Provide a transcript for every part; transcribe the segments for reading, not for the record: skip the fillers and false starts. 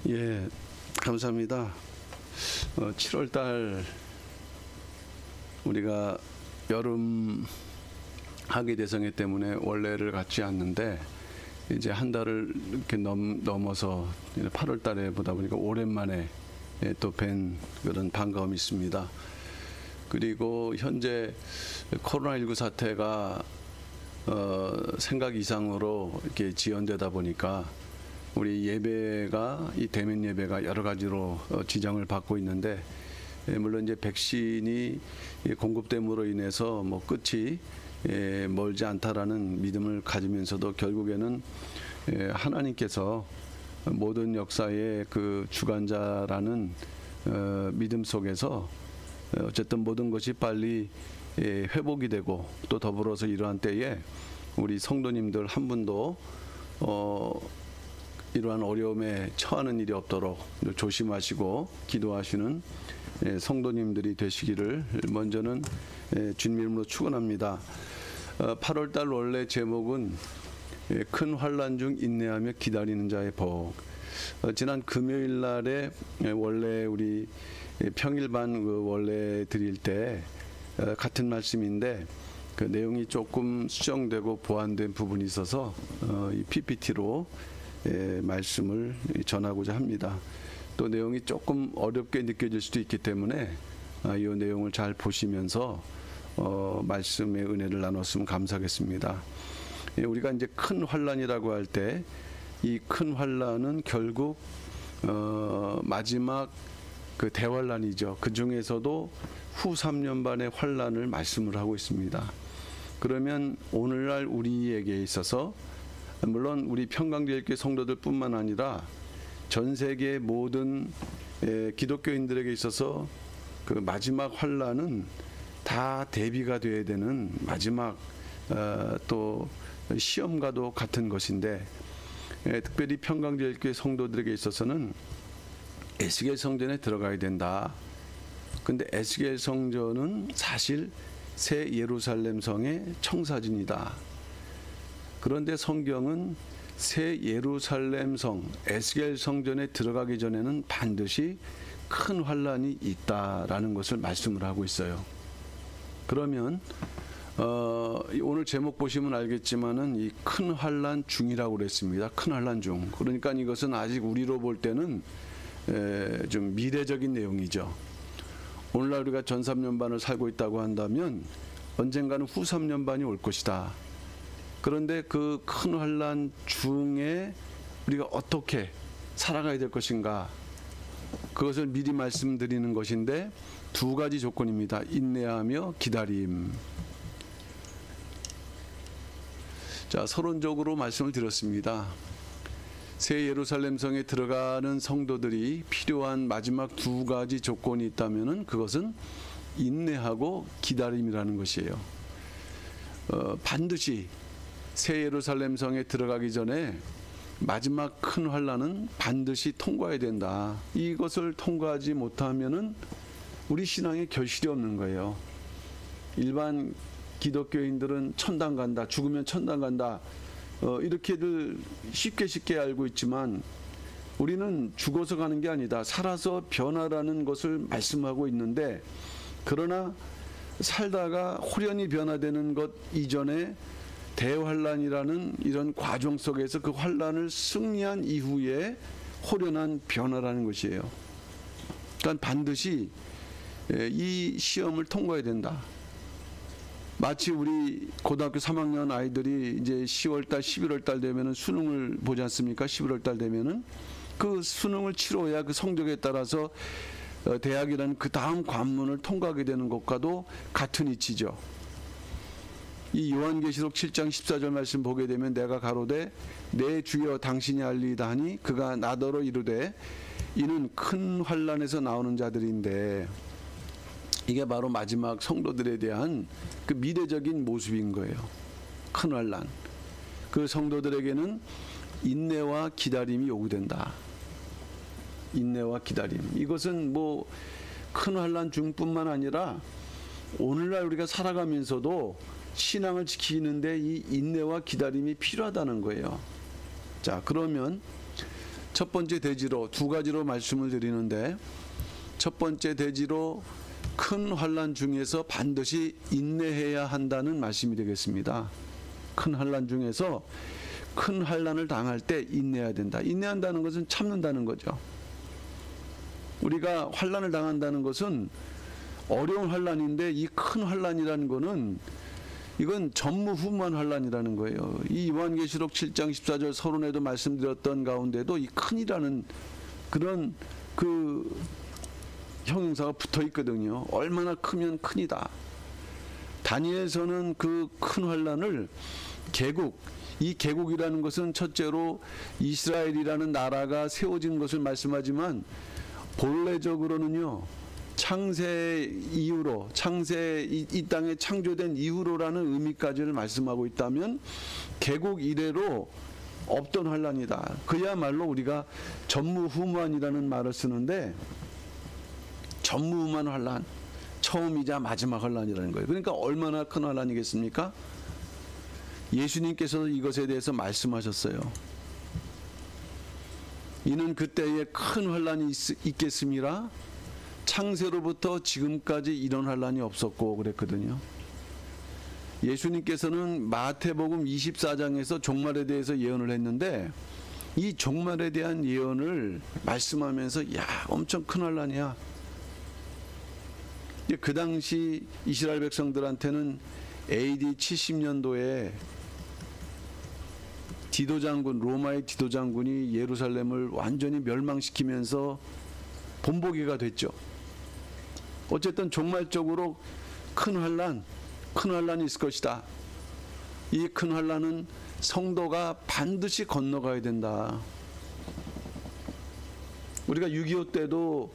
예, 감사합니다. 7월 달 우리가 여름 학위 대성회 때문에 원래를 갖지 않는데 이제 한 달을 이렇게 넘어서 8월 달에 보다 보니까 오랜만에 또 뵌 그런 반가움이 있습니다. 그리고 현재 코로나19 사태가 생각 이상으로 이렇게 지연되다 보니까 우리 예배가 이 대면 예배가 여러 가지로 지정을 받고 있는데, 물론 이제 백신이 공급됨으로 인해서 뭐 끝이 멀지 않다라는 믿음을 가지면서도 결국에는 하나님께서 모든 역사의 그 주관자라는 믿음 속에서 어쨌든 모든 것이 빨리 회복이 되고, 또 더불어서 이러한 때에 우리 성도님들 한 분도 이러한 어려움에 처하는 일이 없도록 조심하시고 기도하시는 성도님들이 되시기를 먼저는 주님 이름으로 축원합니다. 8월 달 원래 제목은 큰 환난 중 인내하며 기다리는 자의 복. 지난 금요일 날에 원래 우리 평일반 원래 드릴 때 같은 말씀인데 그 내용이 조금 수정되고 보완된 부분이 있어서 이 PPT로 말씀을 전하고자 합니다. 또 내용이 조금 어렵게 느껴질 수도 있기 때문에 이 내용을 잘 보시면서 말씀의 은혜를 나눴으면 감사하겠습니다. 우리가 이제 큰 환난이라고 할 때 이 큰 환난은 결국 마지막 그 대환난이죠. 그 중에서도 후 3년 반의 환난을 말씀을 하고 있습니다. 그러면 오늘날 우리에게 있어서 물론 우리 평강제일교회 성도들뿐만 아니라 전 세계 모든 기독교인들에게 있어서 그 마지막 환난은 다 대비가 되어야 되는 마지막 또 시험과도 같은 것인데, 특별히 평강제일교회 성도들에게 있어서는 에스겔 성전에 들어가야 된다. 근데 에스겔 성전은 사실 새 예루살렘 성의 청사진이다. 그런데 성경은 새 예루살렘 성, 에스겔 성전에 들어가기 전에는 반드시 큰 환난이 있다라는 것을 말씀을 하고 있어요. 그러면 오늘 제목 보시면 알겠지만은 이 큰 환난 중이라고 그랬습니다. 큰 환난 중. 그러니까 이것은 아직 우리로 볼 때는 좀 미래적인 내용이죠. 오늘날 우리가 전 3년반을 살고 있다고 한다면 언젠가는 후 3년반이 올 것이다. 그런데 그 큰 환난 중에 우리가 어떻게 살아가야 될 것인가, 그것을 미리 말씀드리는 것인데 두 가지 조건입니다. 인내하며 기다림. 자, 서론적으로 말씀을 드렸습니다. 새 예루살렘 성에 들어가는 성도들이 필요한 마지막 두 가지 조건이 있다면은 그것은 인내하고 기다림이라는 것이에요. 반드시 새 예루살렘 성에 들어가기 전에 마지막 큰 환난은 반드시 통과해야 된다. 이것을 통과하지 못하면은 우리 신앙에 결실이 없는 거예요. 일반 기독교인들은 천당 간다, 죽으면 천당 간다, 이렇게들 쉽게 알고 있지만 우리는 죽어서 가는 게 아니다, 살아서 변화라는 것을 말씀하고 있는데, 그러나 살다가 홀연히 변화되는 것 이전에 대환란이라는 이런 과정 속에서 그 환란을 승리한 이후에 홀연한 변화라는 것이에요. 그러니까 반드시 이 시험을 통과해야 된다. 마치 우리 고등학교 3학년 아이들이 이제 10월달, 11월달 되면은 수능을 보지 않습니까? 11월달 되면은 그 수능을 치러야 그 성적에 따라서 대학이라는 그 다음 관문을 통과하게 되는 것과도 같은 이치죠. 이 요한계시록 7장 14절 말씀 보게 되면 내가 가로되 내 주여 당신이 알리이다 하니 그가 나더러 이르되 이는 큰 환난에서 나오는 자들인데, 이게 바로 마지막 성도들에 대한 그 미래적인 모습인 거예요. 큰 환난. 그 성도들에게는 인내와 기다림이 요구된다. 인내와 기다림. 이것은 뭐 큰 환난 중뿐만 아니라 오늘날 우리가 살아가면서도 신앙을 지키는데 이 인내와 기다림이 필요하다는 거예요. 자, 그러면 첫 번째 대지로 두 가지로 말씀을 드리는데, 첫 번째 대지로 큰 환난 중에서 반드시 인내해야 한다는 말씀이 되겠습니다. 큰 환난 중에서 큰 환난을 당할 때 인내해야 된다. 인내한다는 것은 참는다는 거죠. 우리가 환난을 당한다는 것은 어려운 환난인데, 이 큰 환난이라는 것은 이건 전무후무한 환난이라는 거예요. 이 요한계시록 7장 14절 서론에도 말씀드렸던 가운데도 이 큰이라는 그런 그 형용사가 붙어 있거든요. 얼마나 크면 큰이다. 다니엘서는 그 큰 환난을 개국, 이 개국이라는 것은 첫째로 이스라엘이라는 나라가 세워진 것을 말씀하지만, 본래적으로는요, 창세 이후로, 창세 이 땅에 창조된 이후로라는 의미까지를 말씀하고 있다면, 개국 이래로 없던 환난이다. 그야말로 우리가 전무후무한이라는 말을 쓰는데, 전무후무한 환난, 처음이자 마지막 환난이라는 거예요. 그러니까 얼마나 큰 환난이겠습니까? 예수님께서도 이것에 대해서 말씀하셨어요. 이는 그때에 큰 환난이 있겠음이라, 창세로부터 지금까지 이런 환난이 없었고 그랬거든요. 예수님께서는 마태복음 24장에서 종말에 대해서 예언을 했는데, 이 종말에 대한 예언을 말씀하면서 야, 엄청 큰 환난이야. 그 당시 이스라엘 백성들한테는 AD 70년도에 디도 장군, 로마의 디도 장군이 예루살렘을 완전히 멸망시키면서 본보기가 됐죠. 어쨌든 종말적으로 큰 환난이 있을 것이다. 이 큰 환난은 성도가 반드시 건너가야 된다. 우리가 6.25 때도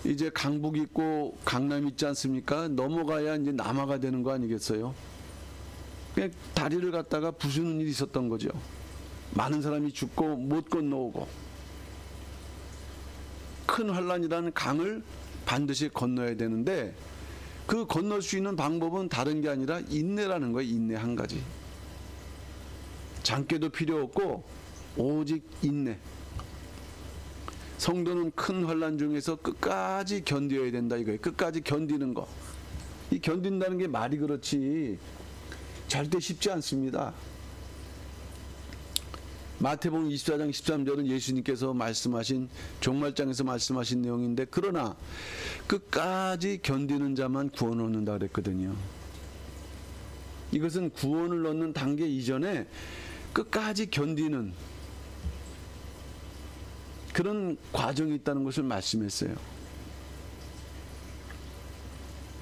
이제 강북 있고 강남 있지 않습니까? 넘어가야 이제 남하가 되는 거 아니겠어요? 그냥 다리를 갖다가 부수는 일이 있었던 거죠. 많은 사람이 죽고 못 건너오고. 큰 환난이라는 강을 반드시 건너야 되는데, 그 건널 수 있는 방법은 다른 게 아니라 인내라는 거예요. 인내 한 가지. 장깨도 필요 없고 오직 인내. 성도는 큰 환난 중에서 끝까지 견뎌야 된다 이거예요. 끝까지 견디는 거. 이 견딘다는 게 말이 그렇지 절대 쉽지 않습니다. 마태복음 24장 13절은 예수님께서 말씀하신, 종말장에서 말씀하신 내용인데, 그러나 끝까지 견디는 자만 구원을 얻는다 그랬거든요. 이것은 구원을 얻는 단계 이전에 끝까지 견디는 그런 과정이 있다는 것을 말씀했어요.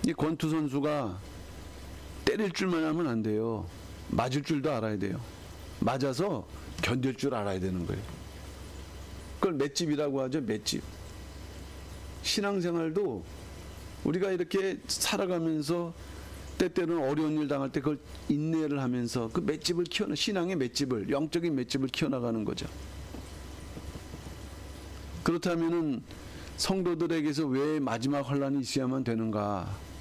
이 권투 선수가 때릴 줄만 하면 안 돼요. 맞을 줄도 알아야 돼요. 맞아서 견딜 줄 알아야 되는 거예요. 그걸 맷집이라고 하죠. 맷집. 신앙생활도 우리가 이렇게 살아가면서 때때로는 어려운 일 당할 때 그걸 인내를 하면서 그 맷집을 신앙의 맷집을, 영적인 맷집을 키워나가는 거죠. 그렇다면은 성도들에게서 왜 마지막 환난이 있어야만 되는가?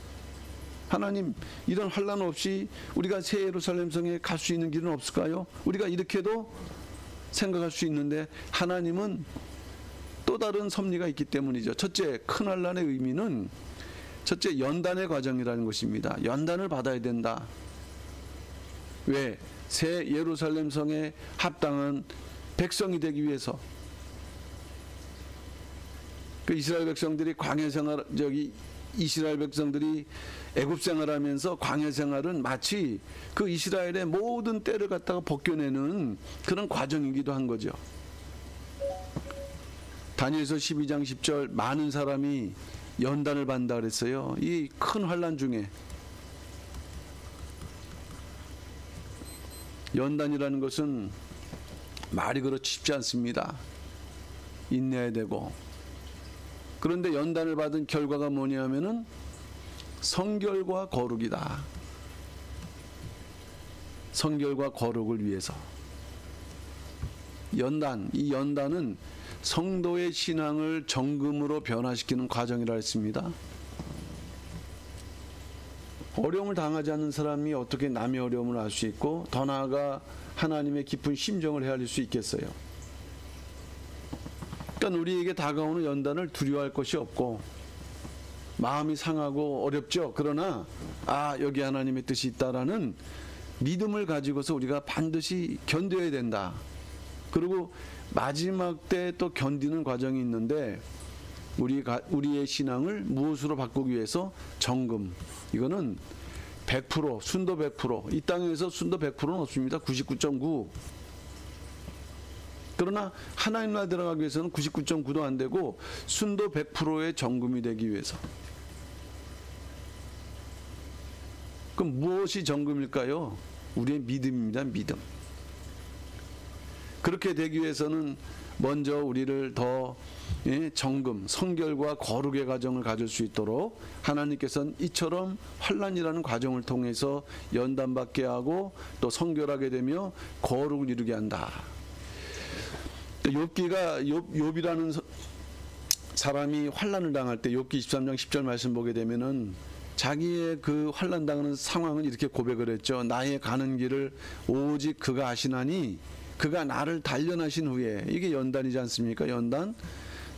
하나님, 이런 환난 없이 우리가 새 예루살렘 성에 갈 수 있는 길은 없을까요? 우리가 이렇게도 생각할 수 있는데, 하나님은 또 다른 섭리가 있기 때문이죠. 첫째, 큰 환난의 의미는 첫째, 연단의 과정이라는 것입니다. 연단을 받아야 된다. 왜? 새 예루살렘 성에 합당한 백성이 되기 위해서. 그 이스라엘 백성들이 광야 생활, 이스라엘 백성들이 애굽 생활하면서 광야 생활은 마치 그 이스라엘의 모든 때를 갖다가 벗겨내는 그런 과정이기도 한 거죠. 다니엘서 12장 10절, 많은 사람이 연단을 받는다 그랬어요. 이 큰 환난 중에 연단이라는 것은 말이 그렇지 쉽지 않습니다. 인내해야 되고. 그런데 연단을 받은 결과가 뭐냐면은 성결과 거룩이다. 성결과 거룩을 위해서. 이 연단은 성도의 신앙을 정금으로 변화시키는 과정이라 했습니다. 어려움을 당하지 않는 사람이 어떻게 남의 어려움을 알 수 있고, 더 나아가 하나님의 깊은 심정을 헤아릴 수 있겠어요? 그러니까 우리에게 다가오는 연단을 두려워할 것이 없고 마음이 상하고 어렵죠. 그러나 여기 하나님의 뜻이 있다라는 믿음을 가지고서 우리가 반드시 견뎌야 된다. 그리고 마지막 때 또 견디는 과정이 있는데 우리의 신앙을 무엇으로 바꾸기 위해서 정금. 이거는 100%, 순도 100%. 이 땅에서 순도 100%는 없습니다. 99.9. 그러나 하나님 나라 들어가기 위해서는 99.9도 안 되고 순도 100%의 정금이 되기 위해서. 그럼 무엇이 정금일까요? 우리의 믿음입니다. 믿음. 그렇게 되기 위해서는 먼저 우리를 더 정금, 성결과 거룩의 과정을 가질 수 있도록 하나님께서는 이처럼 환난이라는 과정을 통해서 연단받게 하고 또 성결하게 되며 거룩을 이루게 한다. 욥이라는 사람이 환난을 당할 때 욥기 23장 10절 말씀 보게 되면은 자기의 그 환난 당하는 상황을 이렇게 고백을 했죠. 나의 가는 길을 오직 그가 아시나니 그가 나를 단련하신 후에, 이게 연단이지 않습니까? 연단.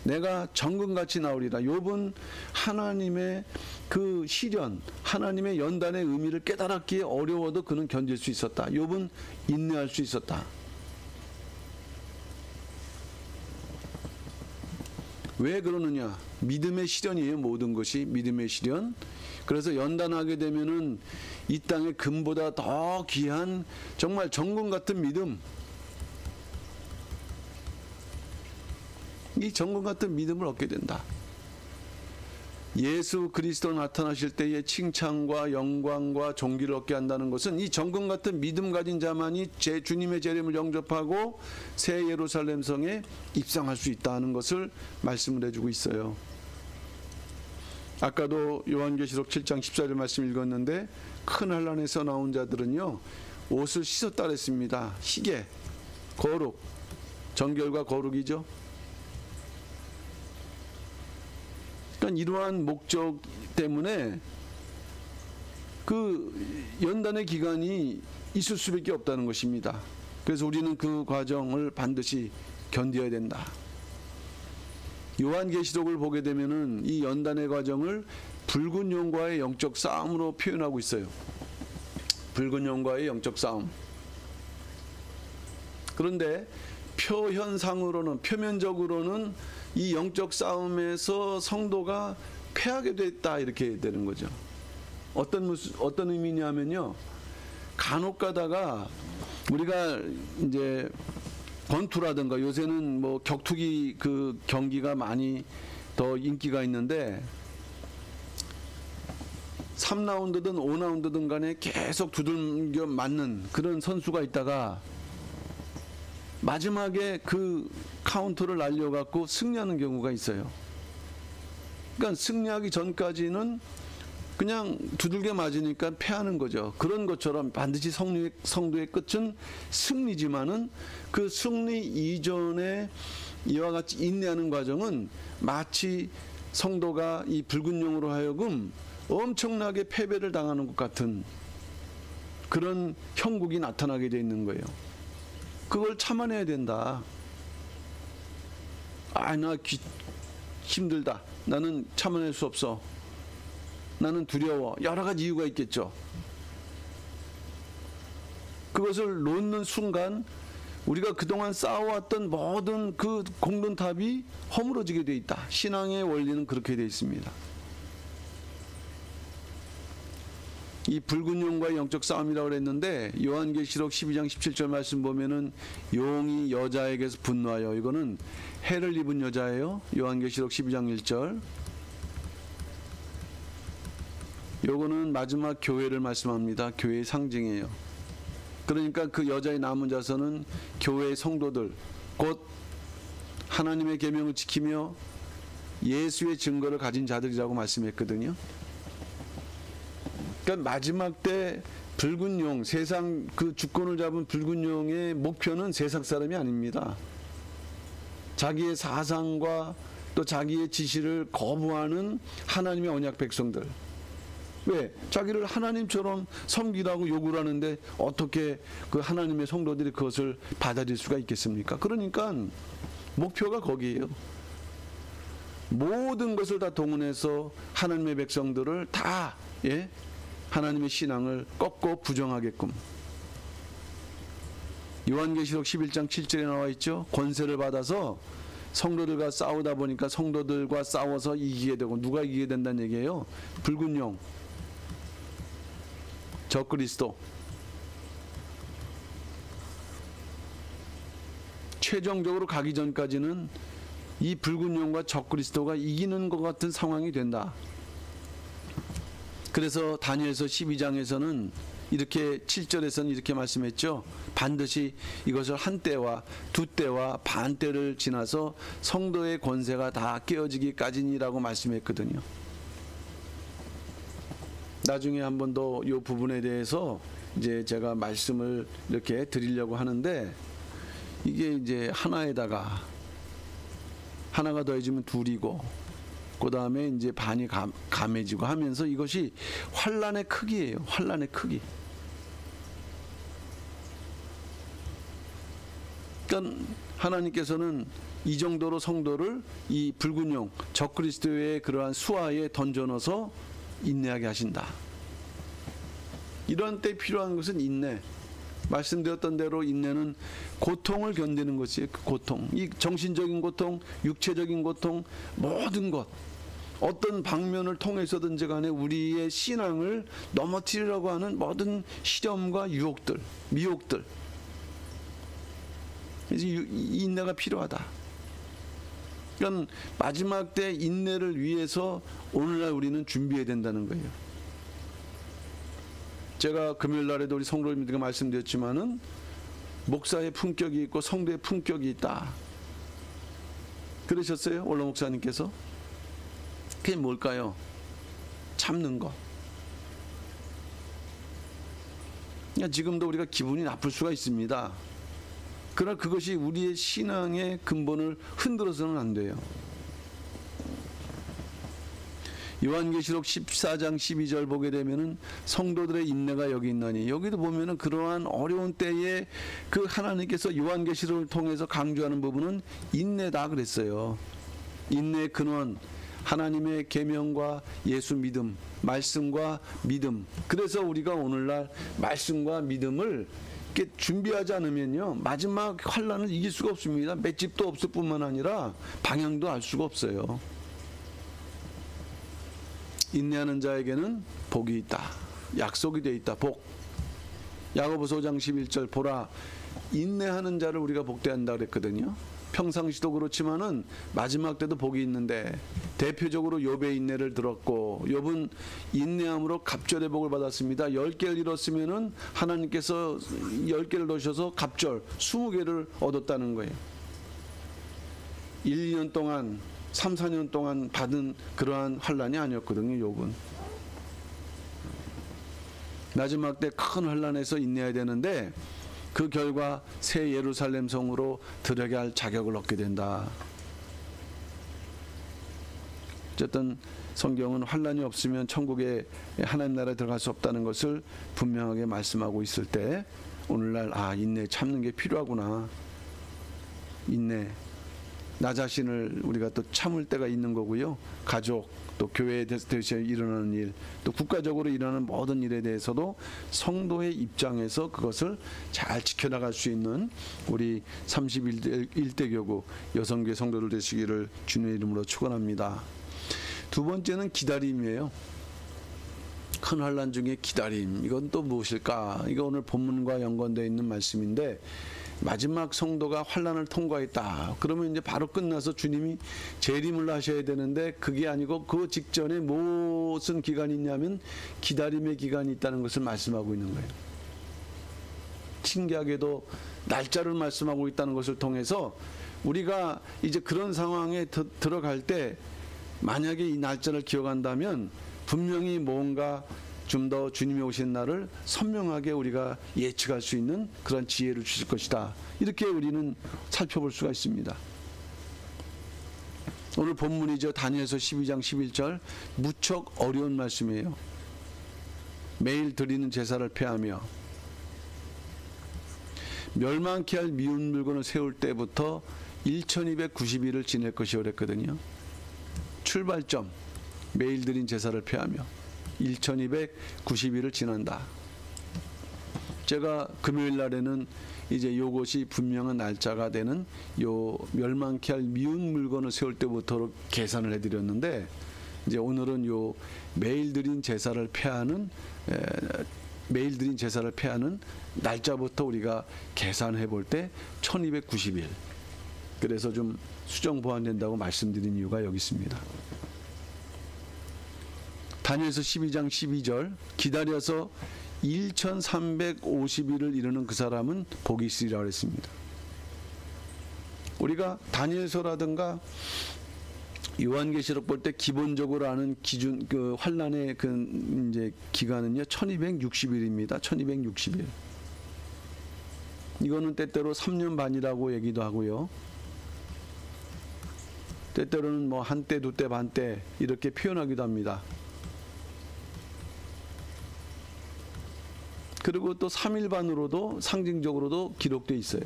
내가 정금같이 나오리라. 욥은 하나님의 그 시련, 하나님의 연단의 의미를 깨달았기에 어려워도 그는 견딜 수 있었다. 욥은 인내할 수 있었다. 왜 그러느냐? 믿음의 시련이에요. 모든 것이 믿음의 시련. 그래서 연단하게 되면은 이 땅의 금보다 더 귀한 정말 정금 같은 믿음, 이 정금 같은 믿음을 얻게 된다. 예수 그리스도 나타나실 때의 칭찬과 영광과 존귀를 얻게 한다는 것은 이 정금 같은 믿음 가진 자만이 제 주님의 재림을 영접하고 새 예루살렘 성에 입성할 수 있다는 것을 말씀을 해주고 있어요. 아까도 요한계시록 7장 14절 말씀 읽었는데 큰 환난에서 나온 자들은요 옷을 씻었다 그랬습니다. 희게, 거룩, 정결과 거룩이죠. 그러니까 이러한 목적 때문에 그 연단의 기간이 있을 수밖에 없다는 것입니다. 그래서 우리는 그 과정을 반드시 견뎌야 된다. 요한계시록을 보게 되면은 이 연단의 과정을 붉은 용과의 영적 싸움으로 표현하고 있어요. 붉은 용과의 영적 싸움. 그런데 표면적으로는 이 영적 싸움에서 성도가 패하게 됐다 이렇게 되는 거죠. 어떤 의미냐면요. 간혹 가다가 우리가 이제 권투라든가 요새는 뭐 격투기 그 경기가 많이 더 인기가 있는데 3라운드든 5라운드든 간에 계속 두들겨 맞는 그런 선수가 있다가 마지막에 그 카운터를 날려갖고 승리하는 경우가 있어요. 그러니까 승리하기 전까지는 그냥 두들겨 맞으니까 패하는 거죠. 그런 것처럼 반드시 성도의 끝은 승리지만은 그 승리 이전에 이와 같이 인내하는 과정은 마치 성도가 이 붉은 용으로 하여금 엄청나게 패배를 당하는 것 같은 그런 형국이 나타나게 돼 있는 거예요. 그걸 참아내야 된다. 나 힘들다. 나는 참아낼 수 없어. 나는 두려워. 여러 가지 이유가 있겠죠. 그것을 놓는 순간 우리가 그동안 쌓아왔던 모든 그 공든탑이 허물어지게 돼 있다. 신앙의 원리는 그렇게 돼 있습니다. 이 붉은 용과의 영적 싸움이라고 그랬는데 요한계시록 12장 17절 말씀 보면은 용이 여자에게서 분노하여, 이거는 해를 입은 여자예요. 요한계시록 12장 1절. 요거는 마지막 교회를 말씀합니다. 교회의 상징이에요. 그러니까 그 여자의 남은 자손은 교회의 성도들, 곧 하나님의 계명을 지키며 예수의 증거를 가진 자들이라고 말씀했거든요. 그러니까 마지막 때 붉은 용, 세상 그 주권을 잡은 붉은 용의 목표는 세상 사람이 아닙니다. 자기의 사상과 또 자기의 지시를 거부하는 하나님의 언약 백성들. 왜? 자기를 하나님처럼 섬기라고 요구를 하는데 어떻게 그 하나님의 성도들이 그것을 받아들일 수가 있겠습니까? 그러니까 목표가 거기에요. 모든 것을 다 동원해서 하나님의 백성들을 다 하나님의 신앙을 꺾고 부정하게끔. 요한계시록 11장 7절에 나와 있죠. 권세를 받아서 성도들과 싸우다 보니까 성도들과 싸워서 이기게 되고, 누가 이기게 된다는 얘기예요? 붉은 용, 적그리스도. 최종적으로 가기 전까지는 이 붉은 용과 적그리스도가 이기는 것 같은 상황이 된다. 그래서 다니엘서 12장에서는 이렇게 7절에서는 이렇게 말씀했죠. 반드시 이것을 한 때와 두 때와 반 때를 지나서 성도의 권세가 다 깨어지기까지니라고 말씀했거든요. 나중에 한 번 더 이 부분에 대해서 이제 제가 말씀을 이렇게 드리려고 하는데, 이게 이제 하나에다가 하나가 더해지면 둘이고, 그 다음에 이제 반이 감해지고 하면서 이것이 환란의 크기예요. 환란의 크기. 그러니까 하나님께서는 이 정도로 성도를 이 붉은 용, 적그리스도의 그러한 수하에 던져넣어서 인내하게 하신다. 이런 때 필요한 것은 인내. 말씀드렸던 대로 인내는 고통을 견디는 것이에요. 고통, 이 정신적인 고통, 육체적인 고통, 모든 것, 어떤 방면을 통해서든지 간에 우리의 신앙을 넘어뜨리려고 하는 모든 시련과 유혹들, 미혹들, 그래서 인내가 필요하다. 그러니까 마지막 때 인내를 위해서 오늘날 우리는 준비해야 된다는 거예요. 제가 금요일 날에도 우리 성도님들에게 말씀드렸지만은 목사의 품격이 있고 성도의 품격이 있다. 그러셨어요? 원로 목사님께서. 그게 뭘까요? 참는 것. 그러니까 지금도 우리가 기분이 나쁠 수가 있습니다. 그러나 그것이 우리의 신앙의 근본을 흔들어서는 안 돼요. 요한계시록 14장 12절 보게 되면은 성도들의 인내가 여기 있나니, 여기도 보면은 그러한 어려운 때에 그 하나님께서 요한계시록을 통해서 강조하는 부분은 인내다 그랬어요. 인내의 근원, 하나님의 계명과 예수 믿음, 말씀과 믿음. 그래서 우리가 오늘날 말씀과 믿음을 이렇게 준비하지 않으면요, 마지막 환란을 이길 수가 없습니다. 맷집도 없을 뿐만 아니라 방향도 알 수가 없어요. 인내하는 자에게는 복이 있다. 약속이 되어 있다. 복. 야고보서 5장 11절 보라, 인내하는 자를 우리가 복대한다 그랬거든요. 평상시도 그렇지만은 마지막 때도 복이 있는데, 대표적으로 욥의 인내를 들었고, 욥은 인내함으로 갑절의 복을 받았습니다. 10개를 잃었으면은 하나님께서 10개를 넣으셔서 갑절 20개를 얻었다는 거예요. 1, 2년 동안 3, 4년 동안 받은 그러한 환란이 아니었거든요. 욥은 마지막 때 큰 환란에서 인내해야 되는데, 그 결과 새 예루살렘 성으로 들어가게 할 자격을 얻게 된다. 어쨌든 성경은 환란이 없으면 천국에 하나님 나라에 들어갈 수 없다는 것을 분명하게 말씀하고 있을 때, 오늘날 인내 참는 게 필요하구나. 인내, 나 자신을 우리가 또 참을 때가 있는 거고요. 가족, 또 교회에 대해서 일어나는 일, 또 국가적으로 일어나는 모든 일에 대해서도 성도의 입장에서 그것을 잘 지켜나갈 수 있는 우리 31대 교구 여성교회 성도들 되시기를 주님의 이름으로 축원합니다. 두 번째는 기다림이에요. 큰 환란 중에 기다림, 이건 또 무엇일까? 이거 오늘 본문과 연관되어 있는 말씀인데, 마지막 성도가 환란을 통과했다. 그러면 이제 바로 끝나서 주님이 재림을 하셔야 되는데, 그게 아니고 그 직전에 무슨 기간이 있냐면 기다림의 기간이 있다는 것을 말씀하고 있는 거예요. 신기하게도 날짜를 말씀하고 있다는 것을 통해서 우리가 이제 그런 상황에 들어갈 때, 만약에 이 날짜를 기억한다면 분명히 뭔가 좀 더 주님이 오신 날을 선명하게 우리가 예측할 수 있는 그런 지혜를 주실 것이다. 이렇게 우리는 살펴볼 수가 있습니다. 오늘 본문이죠. 다니엘서 12장 11절, 무척 어려운 말씀이에요. 매일 드리는 제사를 폐하며 멸망케 할 미운 물건을 세울 때부터 1290일을 지낼 것이오 그랬거든요. 출발점, 매일 드린 제사를 폐하며 1290일을 지난다. 제가 금요일 날에는 이제 요것이 분명한 날짜가 되는 요 멸망케 할 미운 물건을 세울 때부터 계산을 해드렸는데, 이제 오늘은 요 매일 드린 제사를 폐하는 날짜부터 우리가 계산해 볼 때 1290일. 그래서 좀 수정 보완된다고 말씀드린 이유가 여기 있습니다. 다니엘서 12장 12절, 기다려서 1350일을 이루는 그 사람은 복이 있으리라고 했습니다. 우리가 다니엘서라든가 요한계시록 볼 때 기본적으로 아는 기준, 그 환란의 그 이제 기간은요 1260일입니다. 1260일. 이거는 때때로 3년 반이라고 얘기도 하고요. 때때로는 뭐 한때, 두때, 반때 이렇게 표현하기도 합니다. 그리고 또 3일 반으로도 상징적으로도 기록되어 있어요.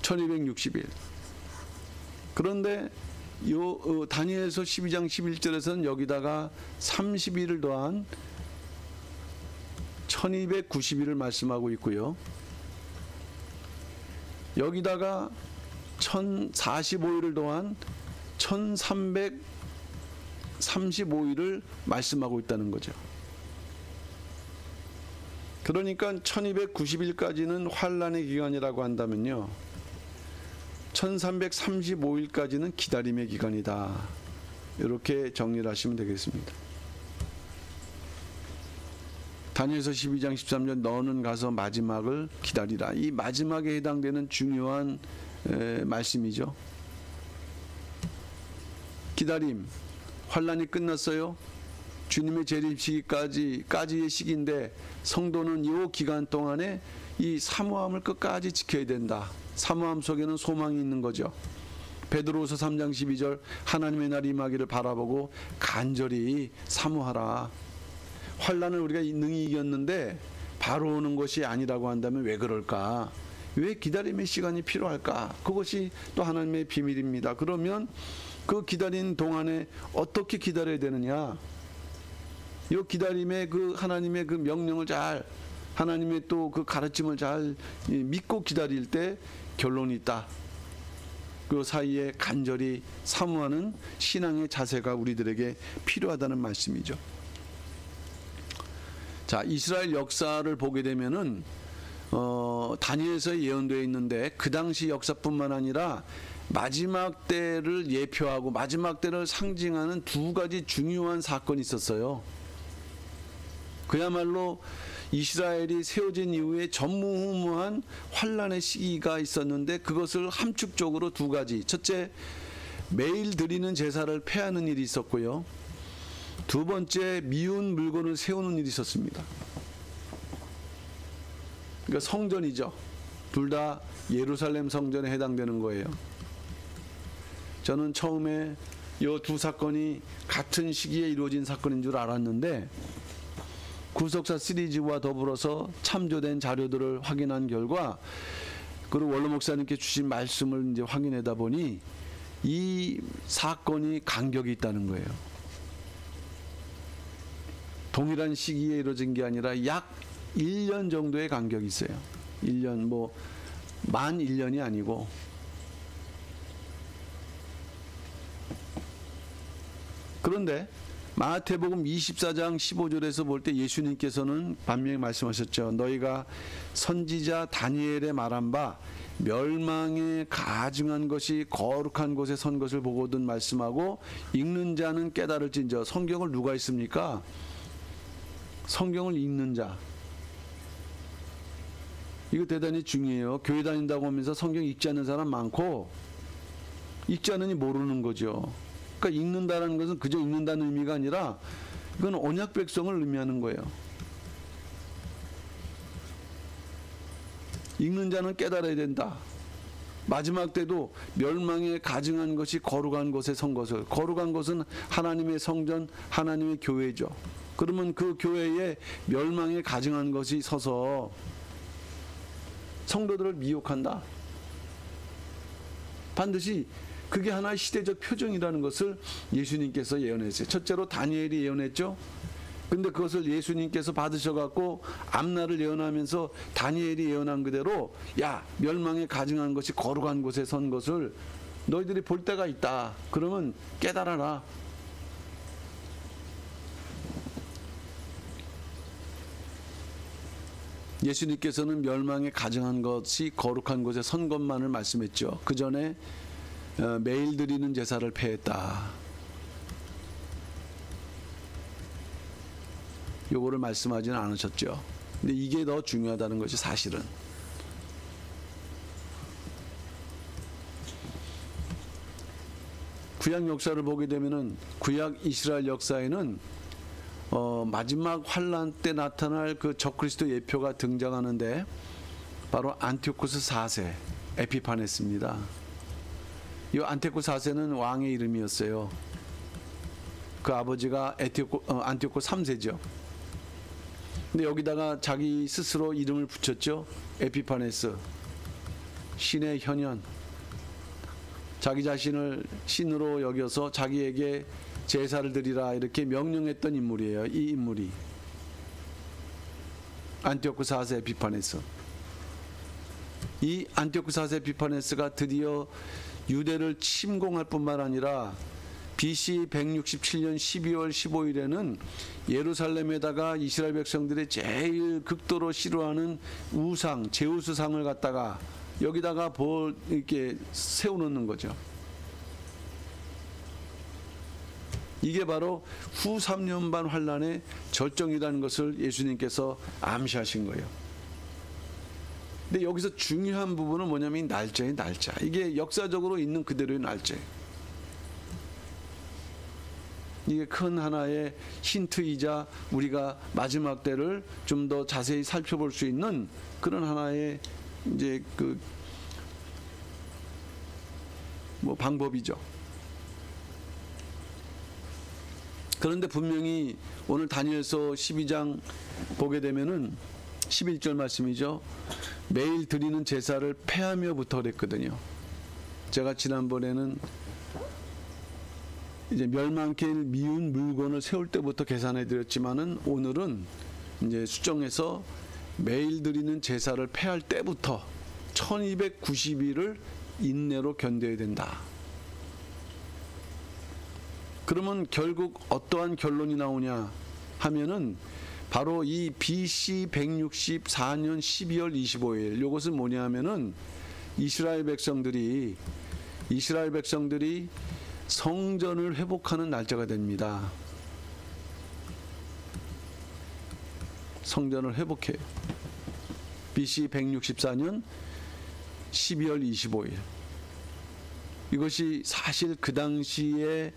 1260일. 그런데 요 다니엘서 12장 11절에서는 여기다가 30일을 더한 1290일을 말씀하고 있고요. 여기다가 1045일을 더한 1335일을 말씀하고 있다는 거죠. 그러니까 1290일까지는 환란의 기간이라고 한다면요, 1335일까지는 기다림의 기간이다. 이렇게 정리를 하시면 되겠습니다. 다니엘서 12장 13절, 너는 가서 마지막을 기다리라. 이 마지막에 해당되는 중요한 말씀이죠. 기다림, 환란이 끝났어요. 주님의 재림시기까지의 시기인데 성도는 이 기간 동안에 이 사모함을 끝까지 지켜야 된다. 사모함 속에는 소망이 있는 거죠. 베드로후서 3장 12절, 하나님의 날이 임하기를 바라보고 간절히 사모하라. 환란을 우리가 능히 이겼는데 바로 오는 것이 아니라고 한다면 왜 그럴까? 왜 기다림의 시간이 필요할까? 그것이 또 하나님의 비밀입니다. 그러면 그 기다린 동안에 어떻게 기다려야 되느냐? 이 기다림의 그 하나님의 그 명령을 잘, 하나님의 또 그 가르침을 잘 믿고 기다릴 때 결론이 있다. 그 사이에 간절히 사모하는 신앙의 자세가 우리들에게 필요하다는 말씀이죠. 자, 이스라엘 역사를 보게 되면은 다니엘서에 예언되어 있는데 그 당시 역사뿐만 아니라 마지막 때를 예표하고 마지막 때를 상징하는 두 가지 중요한 사건이 있었어요. 그야말로 이스라엘이 세워진 이후에 전무후무한 환란의 시기가 있었는데 그것을 함축적으로 두 가지. 첫째, 매일 드리는 제사를 폐하는 일이 있었고요. 두 번째, 미운 물건을 세우는 일이 있었습니다. 그러니까 성전이죠. 둘 다 예루살렘 성전에 해당되는 거예요. 저는 처음에 이 두 사건이 같은 시기에 이루어진 사건인 줄 알았는데 구속사 시리즈와 더불어서 참조된 자료들을 확인한 결과, 그리고 원로 목사님께 주신 말씀을 이제 확인하다 보니 이 사건이 간격이 있다는 거예요. 동일한 시기에 이루어진 게 아니라 약 1년 정도의 간격이 있어요. 1년, 만 1년이 아니고. 그런데 마태복음 24장 15절에서 볼 때 예수님께서는 반면에 말씀하셨죠. 너희가 선지자 다니엘의 말한 바 멸망에 가증한 것이 거룩한 곳에 선 것을 보거든 말씀하고 읽는 자는 깨달을진저. 성경을 누가 읽습니까? 성경을 읽는 자. 이거 대단히 중요해요. 교회 다닌다고 하면서 성경 읽지 않는 사람 많고 읽지 않으니 모르는 거죠. 그러니까 읽는다는 것은 그저 읽는다는 의미가 아니라 이건 언약 백성을 의미하는 거예요. 읽는 자는 깨달아야 된다. 마지막 때도 멸망에 가증한 것이 거룩한 곳에 선 것을, 거룩한 것은 하나님의 성전, 하나님의 교회죠. 그러면 그 교회에 멸망에 가증한 것이 서서 성도들을 미혹한다. 반드시 그게 하나의 시대적 표정이라는 것을 예수님께서 예언했어요. 첫째로 다니엘이 예언했죠. 근데 그것을 예수님께서 받으셔갖고 앞날을 예언하면서 다니엘이 예언한 그대로 야, 멸망에 가증한 것이 거룩한 곳에 선 것을 너희들이 볼 때가 있다. 그러면 깨달아라. 예수님께서는 멸망에 가증한 것이 거룩한 곳에 선 것만을 말씀했죠. 그 전에 매일 드리는 제사를 폐했다. 요거를 말씀하지는 않으셨죠. 근데 이게 더 중요하다는 것이 사실은. 구약 역사를 보게 되면은 구약 이스라엘 역사에는 마지막 환란 때 나타날 그 적그리스도 예표가 등장하는데 바로 안티오코스 4세 에피파네스입니다. 이 안티오코스 4세는 왕의 이름이었어요. 그 아버지가 안티오코 3세죠. 근데 여기다가 자기 스스로 이름을 붙였죠. 에피파네스, 신의 현현. 자기 자신을 신으로 여겨서 자기에게 제사를 드리라 이렇게 명령했던 인물이에요. 이 인물이 안티오코 4세 에피파네스. 이 안티오코 4세 에피파네스가 드디어 유대를 침공할 뿐만 아니라 BC 167년 12월 15일에는 예루살렘에다가 이스라엘 백성들이 제일 극도로 싫어하는 우상, 제우스상을 갖다가 여기다가 이렇게 세워놓는 거죠. 이게 바로 후 3년 반 환란의 절정이라는 것을 예수님께서 암시하신 거예요. 근데 여기서 중요한 부분은 뭐냐면 날짜의 날짜. 이게 역사적으로 있는 그대로의 날짜예요. 이게 큰 하나의 힌트이자 우리가 마지막 때를 좀 더 자세히 살펴볼 수 있는 그런 하나의 이제 방법이죠. 그런데 분명히 오늘 다니엘서 12장 보게 되면은 11절 말씀이죠. 매일 드리는 제사를 폐하며부터 그랬거든요. 제가 지난번에는 이제 멸망케 미운 물건을 세울 때부터 계산해 드렸지만은 오늘은 이제 수정해서 매일 드리는 제사를 폐할 때부터 1290일을 인내로 견뎌야 된다. 그러면 결국 어떠한 결론이 나오냐 하면은 바로 이 BC 164년 12월 25일 이것은 뭐냐 하면은 이스라엘 백성들이 성전을 회복하는 날짜가 됩니다. 성전을 회복해요. BC 164년 12월 25일. 이것이 사실 그 당시에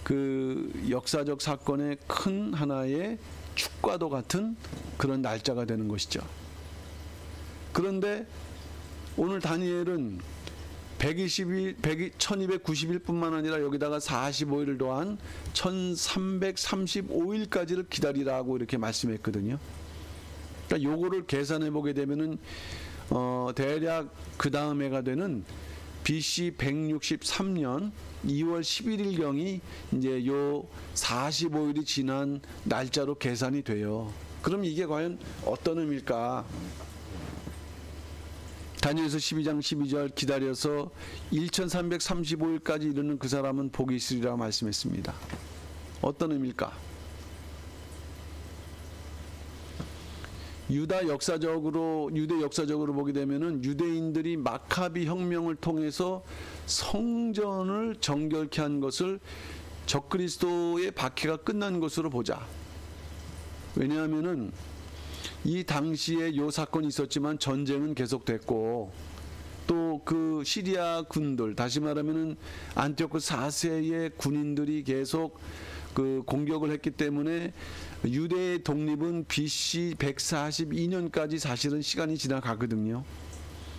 그 역사적 사건의 큰 하나의 축과도 같은 그런 날짜가 되는 것이죠. 그런데 오늘 다니엘은 1290일뿐만 아니라 여기다가 45일을 더한 1335일까지를 기다리라고 이렇게 말씀했거든요. 그러니까 요거를 계산해 보게 되면은 대략 그 다음 해가 되는 BC 163년 2월 11일경이 이제 요 45일이 지난 날짜로 계산이 돼요. 그럼 이게 과연 어떤 의미일까? 다니엘서 12장 12절 기다려서 1335일까지 이르는 그 사람은 복이 있으리라 말씀했습니다. 어떤 의미일까? 유대 역사적으로 보게 되면은 유대인들이 마카비 혁명을 통해서 성전을 정결케 한 것을 적그리스도의 박해가 끝난 것으로 보자. 왜냐하면은 이 당시에 요 사건이 있었지만 전쟁은 계속됐고 또 그 시리아 군들 다시 말하면은 안티오코스 4세의 군인들이 계속 그 공격을 했기 때문에 유대의 독립은 BC 142년까지 사실은 시간이 지나가거든요.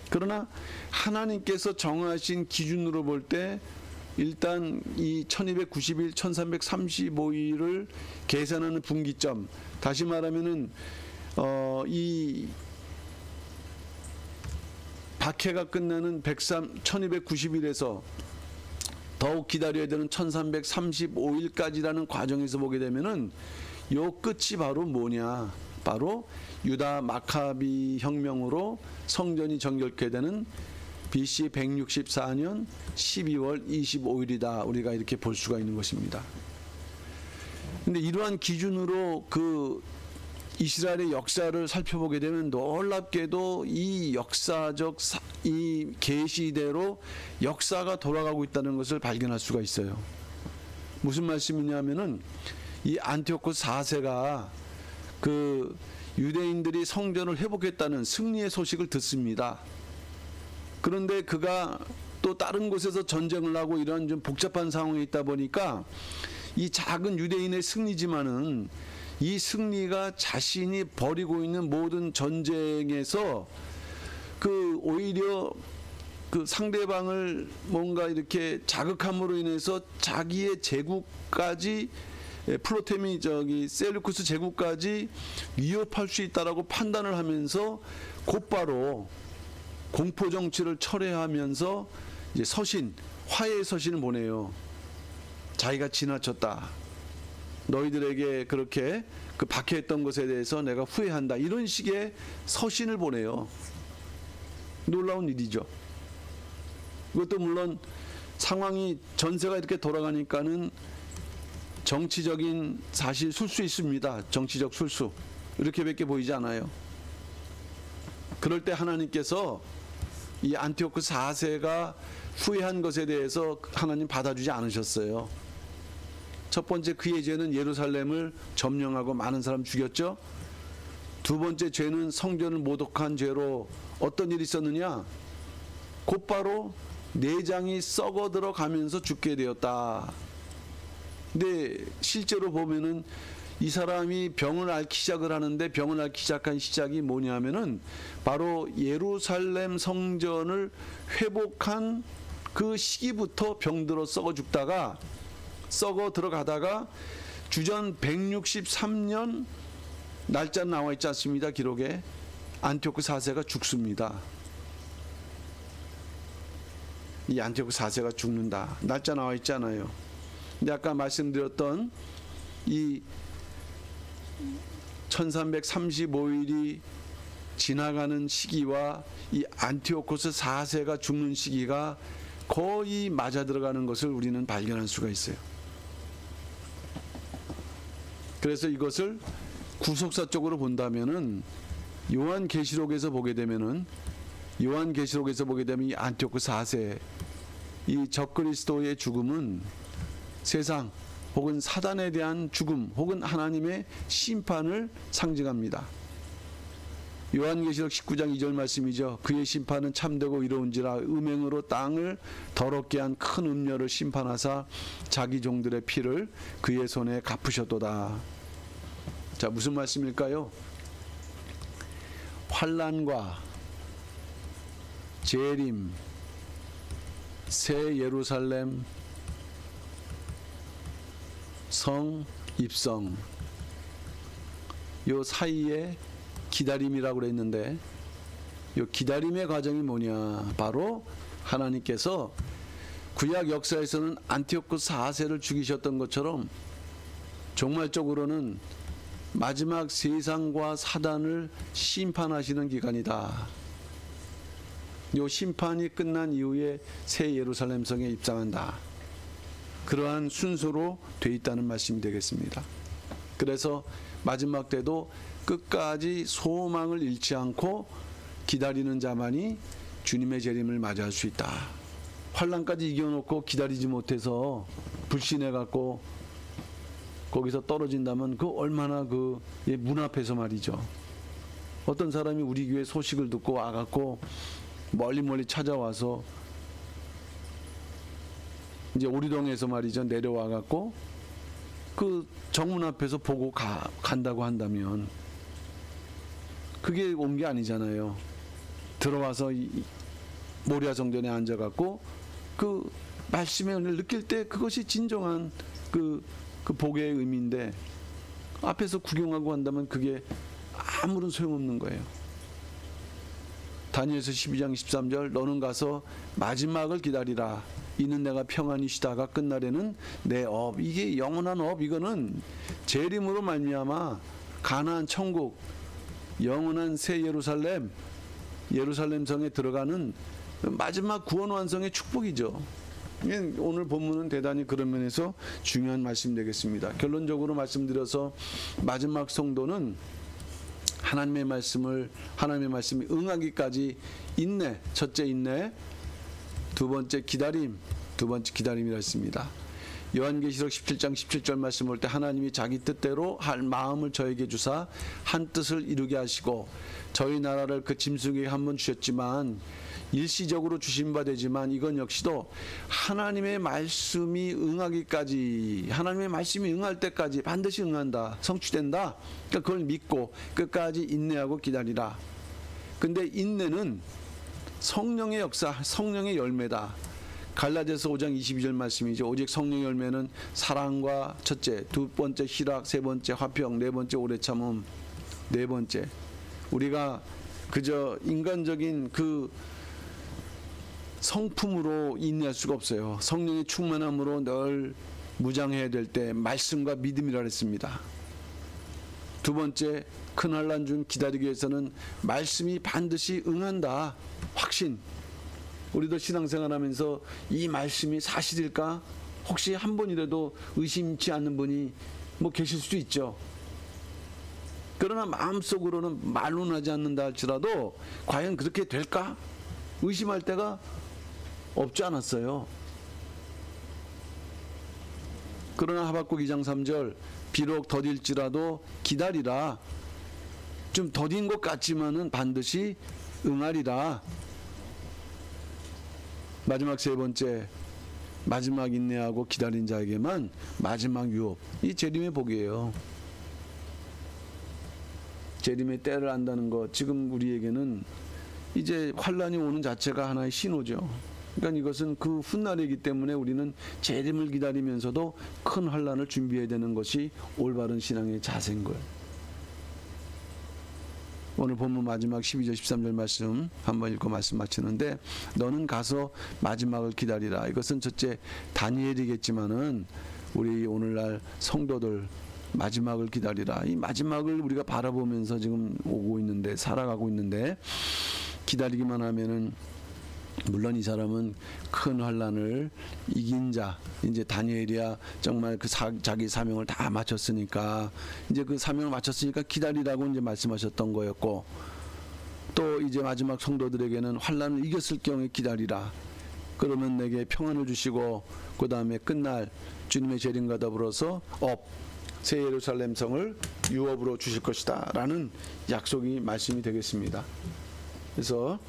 그러나 하나님께서 정하신 기준으로 볼 때 일단 이 1290일, 1335일을 계산하는 분기점, 다시 말하면은 이 박해가 끝나는 1290일에서 더욱 기다려야 되는 1335일까지라는 과정에서 보게 되면은 요 끝이 바로 뭐냐? 바로 유다 마카비 혁명으로 성전이 정결케 되는 BC 164년 12월 25일이다. 우리가 이렇게 볼 수가 있는 것입니다. 근데 이러한 기준으로 그 이스라엘의 역사를 살펴보게 되면 놀랍게도 이 역사적 이 계시대로 역사가 돌아가고 있다는 것을 발견할 수가 있어요. 무슨 말씀이냐면은 이 안티오코스 4세가 그 유대인들이 성전을 회복했다는 승리의 소식을 듣습니다. 그런데 그가 또 다른 곳에서 전쟁을 하고 이런 좀 복잡한 상황에 있다 보니까 이 작은 유대인의 승리지만은 이 승리가 자신이 벌이고 있는 모든 전쟁에서 그 오히려 그 상대방을 뭔가 이렇게 자극함으로 인해서 자기의 제국까지 플로테미 셀루쿠스 제국까지 위협할 수 있다라고 판단을 하면서 곧바로 공포 정치를 철회하면서 이제 서신, 화해의 서신을 보내요. 자기가 지나쳤다. 너희들에게 그렇게 그 박해했던 것에 대해서 내가 후회한다. 이런 식의 서신을 보내요. 놀라운 일이죠. 이것도 물론 상황이 전세가 이렇게 돌아가니까는 정치적인 사실 술수 있습니다. 정치적 술수. 이렇게밖에 보이지 않아요. 그럴 때 하나님께서 이 안티오코스 4세가 후회한 것에 대해서 하나님 받아주지 않으셨어요. 첫 번째 그의 죄는 예루살렘을 점령하고 많은 사람 죽였죠. 두 번째 죄는 성전을 모독한 죄로 어떤 일이 있었느냐? 곧바로 내장이 썩어 들어가면서 죽게 되었다. 근데 실제로 보면은 이 사람이 병을 앓기 시작을 하는데 병을 앓기 시작한 시작이 뭐냐면은 바로 예루살렘 성전을 회복한 그 시기부터 병들어 썩어 죽다가 썩어 들어가다가 주전 163년 날짜 나와 있지 않습니다. 기록에 안티오코스 4세가 죽습니다. 이 안티오코스 4세가 죽는다. 날짜 나와 있잖아요. 근데 아까 말씀드렸던 이 1335일이 지나가는 시기와 이 안티오코스 4세가 죽는 시기가 거의 맞아 들어가는 것을 우리는 발견할 수가 있어요. 그래서 이것을 구속사 쪽으로 본다면은 요한계시록에서 보게 되면 이 안티오코스 4세 이 적그리스도의 죽음은 세상 혹은 사단에 대한 죽음 혹은 하나님의 심판을 상징합니다. 요한계시록 19장 2절 말씀이죠. 그의 심판은 참되고 이로운지라 음행으로 땅을 더럽게 한 큰 음녀를 심판하사 자기 종들의 피를 그의 손에 갚으셨도다. 자, 무슨 말씀일까요? 환난과 재림, 새 예루살렘 성 입성, 요 사이에 기다림이라고 그랬는데 요 기다림의 과정이 뭐냐? 바로 하나님께서 구약 역사에서는 안티오코스 4세를 죽이셨던 것처럼 종말적으로는 마지막 세상과 사단을 심판하시는 기간이다. 요 심판이 끝난 이후에 새 예루살렘 성에 입성한다. 그러한 순서로 돼 있다는 말씀이 되겠습니다. 그래서 마지막 때도 끝까지 소망을 잃지 않고 기다리는 자만이 주님의 재림을 맞이할 수 있다. 환난까지 이겨놓고 기다리지 못해서 불신해갖고 거기서 떨어진다면 그 얼마나 그 문 앞에서 말이죠. 어떤 사람이 우리 교회 소식을 듣고 와갖고 멀리 찾아와서 이제 오리동에서 말이죠 내려와갖고 그 정문 앞에서 보고 간다고 한다면 그게 온 게 아니잖아요. 들어와서 모리아 성전에 앉아갖고 그 말씀의 은혜를 느낄 때 그것이 진정한 그 복의 의미인데 앞에서 구경하고 한다면 그게 아무런 소용없는 거예요. 다니엘서 12장 13절 너는 가서 마지막을 기다리라. 이는 내가 평안히 쉬다가 끝날에는 내 업, 이게 영원한 업, 이거는 재림으로 말미암아 가나안 천국, 영원한 새 예루살렘, 예루살렘 성에 들어가는 마지막 구원 완성의 축복이죠. 오늘 본문은 대단히 그런 면에서 중요한 말씀이 되겠습니다. 결론적으로 말씀드려서 마지막 성도는 하나님의 말씀이 응하기까지 인내, 첫째 인내, 두 번째 기다림이라 했습니다. 요한계시록 17장 17절 말씀 볼 때 하나님이 자기 뜻대로 할 마음을 저에게 주사 한 뜻을 이루게 하시고 저희 나라를 그 짐승에게 한번 주셨지만 일시적으로 주신 바 되지만 이건 역시도 하나님의 말씀이 응하기까지, 하나님의 말씀이 응할 때까지 반드시 응한다, 성취된다. 그러니까 그걸 믿고 끝까지 인내하고 기다리라. 근데 인내는 성령의 역사, 성령의 열매다. 갈라디아서 5장 22절 말씀이죠. 오직 성령의 열매는 사랑과 첫째, 두 번째 희락, 세 번째 화평, 네 번째 오래 참음, 네 번째 우리가 그저 인간적인 그 성품으로 인내할 수가 없어요. 성령의 충만함으로 늘 무장해야 될 때 말씀과 믿음이라 했습니다. 두 번째, 큰 환난 중 기다리기 위해서는 말씀이 반드시 응한다. 확신. 우리도 신앙생활하면서 이 말씀이 사실일까? 혹시 한 번이라도 의심치 않는 분이 뭐 계실 수도 있죠. 그러나 마음속으로는 말로는 하지 않는다 할지라도 과연 그렇게 될까? 의심할 때가 없지 않았어요. 그러나 하박국 2장 3절 비록 더딜지라도 기다리라. 좀 더딘 것 같지만은 반드시 응하리라. 마지막 세 번째, 마지막 인내하고 기다린 자에게만 마지막 유업. 이 재림의 복이에요. 재림의 때를 안다는 것, 지금 우리에게는 이제 환란이 오는 자체가 하나의 신호죠. 그러니까 이것은 그 훗날이기 때문에 우리는 재림을 기다리면서도 큰 환란을 준비해야 되는 것이 올바른 신앙의 자세인 거예요. 오늘 본문 마지막 12절 13절 말씀 한번 읽고 말씀 마치는데 너는 가서 마지막을 기다리라. 이것은 첫째 다니엘이겠지만은 우리 오늘날 성도들 마지막을 기다리라. 이 마지막을 우리가 바라보면서 지금 오고 있는데, 살아가고 있는데, 기다리기만 하면은 물론 이 사람은 큰 환란을 이긴 자, 이제 다니엘이야 정말 그 자기 사명을 다 마쳤으니까, 이제 그 사명을 마쳤으니까 기다리라고 이제 말씀하셨던 거였고, 또 이제 마지막 성도들에게는 환란을 이겼을 경우에 기다리라. 그러면 내게 평안을 주시고 그 다음에 끝날 주님의 재림과 더불어서 새 예루살렘 성을 유업으로 주실 것이다 라는 약속이 말씀이 되겠습니다. 그래서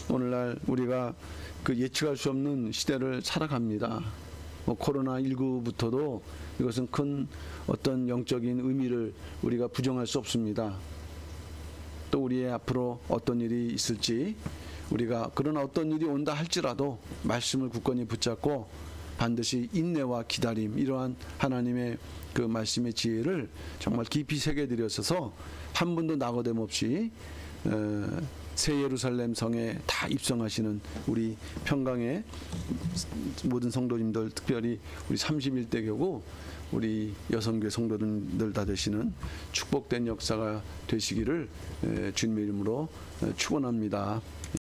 오늘날 우리가 그 예측할 수 없는 시대를 살아갑니다. 코로나19부터도 이것은 큰 어떤 영적인 의미를 우리가 부정할 수 없습니다. 또 우리의 앞으로 어떤 일이 있을지, 우리가 그러나 어떤 일이 온다 할지라도 말씀을 굳건히 붙잡고 반드시 인내와 기다림, 이러한 하나님의 그 말씀의 지혜를 정말 깊이 새겨드려서 한 분도 낙오됨 없이 새 예루살렘 성에 다 입성하시는 우리 평강의 모든 성도님들, 특별히 우리 31대 교구 우리 여성교회 성도님들 다 되시는 축복된 역사가 되시기를 주님의 이름으로 축원합니다.